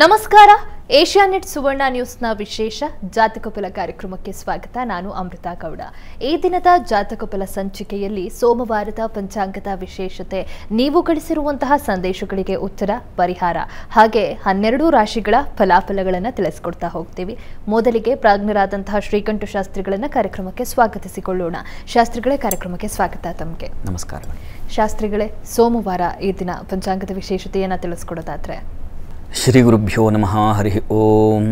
ನಮಸ್ಕಾರ. ಏಷ್ಯಾನೆಟ್ ಸುವರ್ಣ ನ್ಯೂಸ್ನ ವಿಶೇಷ ಜಾತಕಫಲ ಕಾರ್ಯಕ್ರಮಕ್ಕೆ ಸ್ವಾಗತ. ನಾನು ಅಮೃತಾ ಗೌಡ. ಈ ದಿನದ ಜಾತಕಫಲ ಸಂಚಿಕೆಯಲ್ಲಿ ಸೋಮವಾರದ ಪಂಚಾಂಗದ ವಿಶೇಷತೆ, ನೀವು ಗಳಿಸಿರುವಂತಹ ಸಂದೇಶಗಳಿಗೆ ಉತ್ತರ, ಪರಿಹಾರ, ಹಾಗೆ 12 ರಾಶಿಗಳ ಫಲಾಫಲಗಳನ್ನು ತಿಳಿಸಿಕೊಡ್ತಾ ಹೋಗ್ತೀವಿ. ಮೊದಲಿಗೆ ಪ್ರಾಜ್ಞರಾದಂತಹ ಶ್ರೀಕಂಠ ಶಾಸ್ತ್ರಿಗಳನ್ನ ಕಾರ್ಯಕ್ರಮಕ್ಕೆ ಸ್ವಾಗತಿಸಿಕೊಳ್ಳೋಣ. ಶಾಸ್ತ್ರಿಗಳೇ, ಕಾರ್ಯಕ್ರಮಕ್ಕೆ ಸ್ವಾಗತ ತಮಗೆ. ನಮಸ್ಕಾರ. ಶಾಸ್ತ್ರಿಗಳೇ, ಸೋಮವಾರ ಈ ದಿನ ಪಂಚಾಂಗದ ವಿಶೇಷತೆಯನ್ನು ತಿಳಿಸ್ಕೊಡೋದಾದ್ರೆ? ಶ್ರೀ ಗುರುಭ್ಯೋ ನಮಃ. ಹರಿ ಓಂ.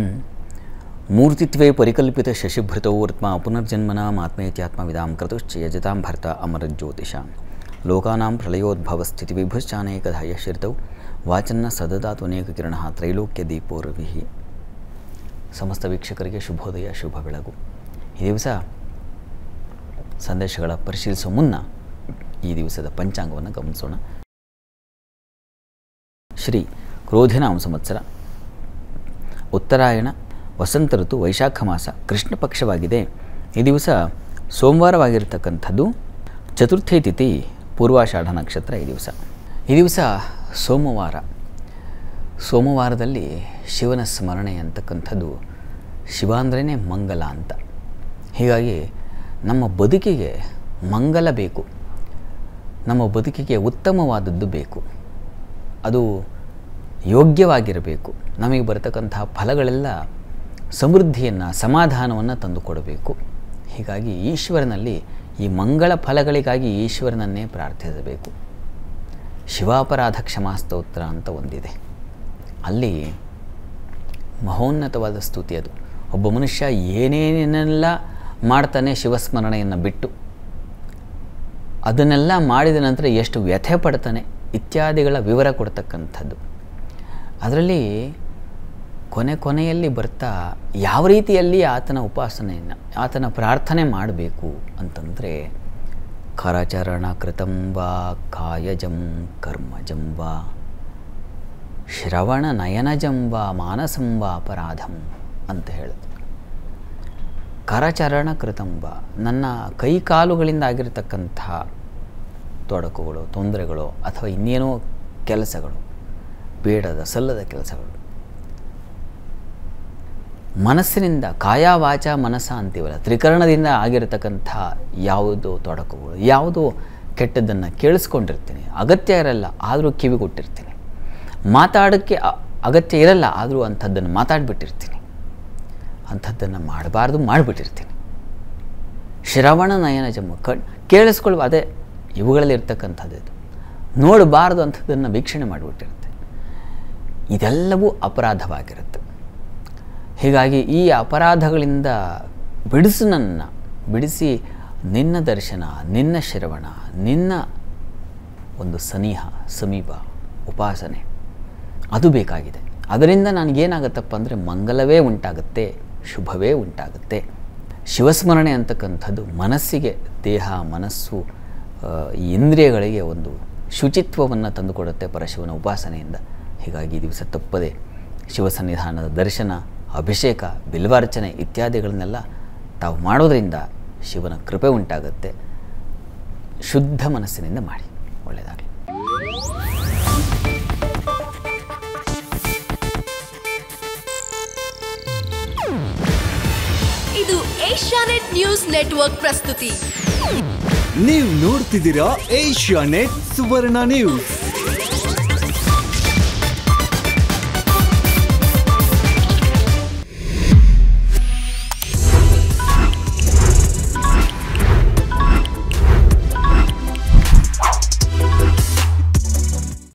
ಮೂರ್ತಿತ್ವೇ ಪರಿಕಲ್ಪಿತ ಶಶಿಭೃತೌ ವರ್ತ್ಮ ಪುನರ್ಜನ್ಮನಾಂ ಆತ್ಮೇತ್ಯಾತ್ಮವಿದಾಂ ಕ್ರತುಶ್ಚಯಜತಾಂ ಭರ್ತ ಅಮರಜ್ಯೋತಿಷಾಂ ಲೋಕಾನಾಂ ಪ್ರಳಯೋದ್ಭವ ಸ್ಥಿತಿ ವಿಭುಶ್ಚಾನೇಕಧಾ ಯಶ್ರಿತೌ ವಾಚನ್ನ ಸದದಾತು ಅನೇಕ ಕಿರಣಃ ತ್ರೈಲೋಕ್ಯ ದೀಪೋ ರವಿಃ. ಸಮಸ್ತ ವೀಕ್ಷಕರಿಗೆ ಶುಭೋದಯ, ಶುಭ ಬೆಳಗು. ಈ ದಿವಸ ಸಂದೇಶಗಳ ಪರಿಶೀಲಿಸುವ ಮುನ್ನ ಈ ದಿವಸದ ಪಂಚಾಂಗವನ್ನು ಗಮನಿಸೋಣ. ಶ್ರೀ ಕ್ರೋಧಿನಾಮ ಸಂವತ್ಸರ, ಉತ್ತರಾಯಣ, ವಸಂತ ಋತು, ವೈಶಾಖ ಮಾಸ, ಕೃಷ್ಣ ಪಕ್ಷವಾಗಿದೆ. ಈ ದಿವಸ ಸೋಮವಾರವಾಗಿರ್ತಕ್ಕಂಥದ್ದು. ಚತುರ್ಥಿ ತಿಥಿ, ಪೂರ್ವಾಷಾಢ ನಕ್ಷತ್ರ. ಈ ದಿವಸ ಸೋಮವಾರ. ಸೋಮವಾರದಲ್ಲಿ ಶಿವನ ಸ್ಮರಣೆ ಅಂತಕ್ಕಂಥದ್ದು, ಶಿವ ಅಂದ್ರೇ ಮಂಗಲ ಅಂತ. ಹೀಗಾಗಿ ನಮ್ಮ ಬದುಕಿಗೆ ಮಂಗಲ ಬೇಕು, ನಮ್ಮ ಬದುಕಿಗೆ ಉತ್ತಮವಾದದ್ದು ಬೇಕು, ಅದು ಯೋಗ್ಯವಾಗಿರಬೇಕು. ನಮಗೆ ಬರತಕ್ಕಂತಹ ಫಲಗಳೆಲ್ಲ ಸಮೃದ್ಧಿಯನ್ನು, ಸಮಾಧಾನವನ್ನು ತಂದುಕೊಡಬೇಕು. ಹೀಗಾಗಿ ಈಶ್ವರನಲ್ಲಿ ಈ ಮಂಗಳ ಫಲಗಳಿಗಾಗಿ ಈಶ್ವರನನ್ನೇ ಪ್ರಾರ್ಥಿಸಬೇಕು. ಶಿವಾಪರಾಧ ಕ್ಷಮಾಸ್ತೋತ್ರ ಅಂತ ಒಂದಿದೆ. ಅಲ್ಲಿ ಮಹೋನ್ನತವಾದ ಸ್ತುತಿ ಅದು. ಒಬ್ಬ ಮನುಷ್ಯ ಏನೇನೆಲ್ಲ ಮಾಡ್ತಾನೆ ಶಿವಸ್ಮರಣೆಯನ್ನು ಬಿಟ್ಟು, ಅದನ್ನೆಲ್ಲ ಮಾಡಿದ ನಂತರ ಎಷ್ಟು ವ್ಯಥೆ ಪಡ್ತಾನೆ ಇತ್ಯಾದಿಗಳ ವಿವರ ಕೊಡ್ತಕ್ಕಂಥದ್ದು. ಅದರಲ್ಲಿ ಕೊನೆಯಲ್ಲಿ ಬರ್ತಾ ಯಾವ ರೀತಿಯಲ್ಲಿ ಆತನ ಉಪಾಸನೆಯನ್ನು, ಆತನ ಪ್ರಾರ್ಥನೆ ಮಾಡಬೇಕು ಅಂತಂದರೆ, ಕರಚರಣ ಕೃತಂ ವಾ ಕಾಯಜಂ ಕರ್ಮಜಂ ವಾ ಶ್ರವಣ ನಯನಜಂ ವಾ ಮಾನಸಂ ವಾ ಅಪರಾಧಂ ಅಂತ ಹೇಳುತ್ತೆ. ಕರಚರಣ ಕೃತಂ ವಾ, ನನ್ನ ಕೈ ಕಾಲುಗಳಿಂದ ಆಗಿರತಕ್ಕಂಥ ತೊಡಕುಗಳು, ತೊಂದರೆಗಳು, ಅಥವಾ ಇನ್ನೇನೋ ಕೆಲಸಗಳು, ಬೇಡದ ಸಲ್ಲದ ಕೆಲಸಗಳು, ಮನಸ್ಸಿನಿಂದ, ಕಾಯ ವಾಚ ಮನಸ್ಸ ಅಂತೀವಲ್ಲ, ತ್ರಿಕರಣದಿಂದ ಆಗಿರತಕ್ಕಂಥ ಯಾವುದೋ ತೊಡಕುಗಳು, ಯಾವುದೋ ಕೆಟ್ಟದ್ದನ್ನು ಕೇಳಿಸ್ಕೊಂಡಿರ್ತೀನಿ, ಅಗತ್ಯ ಇರಲ್ಲ ಆದರೂ ಕಿವಿ ಕೊಟ್ಟಿರ್ತೀನಿ, ಮಾತಾಡೋಕ್ಕೆ ಅಗತ್ಯ ಇರಲ್ಲ ಆದರೂ ಅಂಥದ್ದನ್ನು ಮಾತಾಡಿಬಿಟ್ಟಿರ್ತೀನಿ, ಅಂಥದ್ದನ್ನು ಮಾಡಬಾರ್ದು ಮಾಡಿಬಿಟ್ಟಿರ್ತೀನಿ. ಶ್ರವಣ ನಯನ ಜಮ್ಮ, ಕೇಳಿಸ್ಕೊಳ್ಬ, ಅದೇ ಇವುಗಳಲ್ಲಿ ಇರ್ತಕ್ಕಂಥದ್ದು. ಇದು ನೋಡಬಾರ್ದು ಅಂಥದ್ದನ್ನು ವೀಕ್ಷಣೆ ಮಾಡಿಬಿಟ್ಟಿರುತ್ತೆ. ಇದೆಲ್ಲವೂ ಅಪರಾಧವಾಗಿರುತ್ತೆ. ಹೀಗಾಗಿ ಈ ಅಪರಾಧಗಳಿಂದ ಬಿಡಿಸಿ ನಿನ್ನ ದರ್ಶನ, ನಿನ್ನ ಶ್ರವಣ, ನಿನ್ನ ಒಂದು ಸನಿಹ, ಸಮೀಪ, ಉಪಾಸನೆ ಅದು ಬೇಕಾಗಿದೆ. ಅದರಿಂದ ನನಗೇನಾಗುತ್ತಪ್ಪ ಅಂದರೆ ಮಂಗಲವೇ ಉಂಟಾಗುತ್ತೆ, ಶುಭವೇ ಉಂಟಾಗುತ್ತೆ. ಶಿವಸ್ಮರಣೆ ಅಂತಕ್ಕಂಥದ್ದು ಮನಸ್ಸಿಗೆ, ದೇಹ, ಮನಸ್ಸು, ಈ ಇಂದ್ರಿಯಗಳಿಗೆ ಒಂದು ಶುಚಿತ್ವವನ್ನು ತಂದುಕೊಡುತ್ತೆ ಪರಶಿವನ ಉಪಾಸನೆಯಿಂದ. ಹೀಗಾಗಿ ಈ ದಿವಸ ತಪ್ಪದೆ ಶಿವಸನ್ನಿಧಾನದ ದರ್ಶನ, ಅಭಿಷೇಕ, ಬಿಲ್ವಾರ್ಚನೆ ಇತ್ಯಾದಿಗಳನ್ನೆಲ್ಲ ತಾವು ಮಾಡೋದರಿಂದ ಶಿವನ ಕೃಪೆ ಉಂಟಾಗುತ್ತೆ. ಶುದ್ಧ ಮನಸ್ಸಿನಿಂದ ಮಾಡಿ, ಒಳ್ಳೆಯದಾಗಲಿ. ಇದು ಏಷ್ಯಾನೆಟ್ ನ್ಯೂಸ್ ನೆಟ್ವರ್ಕ್ ಪ್ರಸ್ತುತಿ. ನೀವು ನೋಡ್ತಿದ್ದೀರಾ ಏಷ್ಯಾನೆಟ್ ಸುವರ್ಣ ನ್ಯೂಸ್.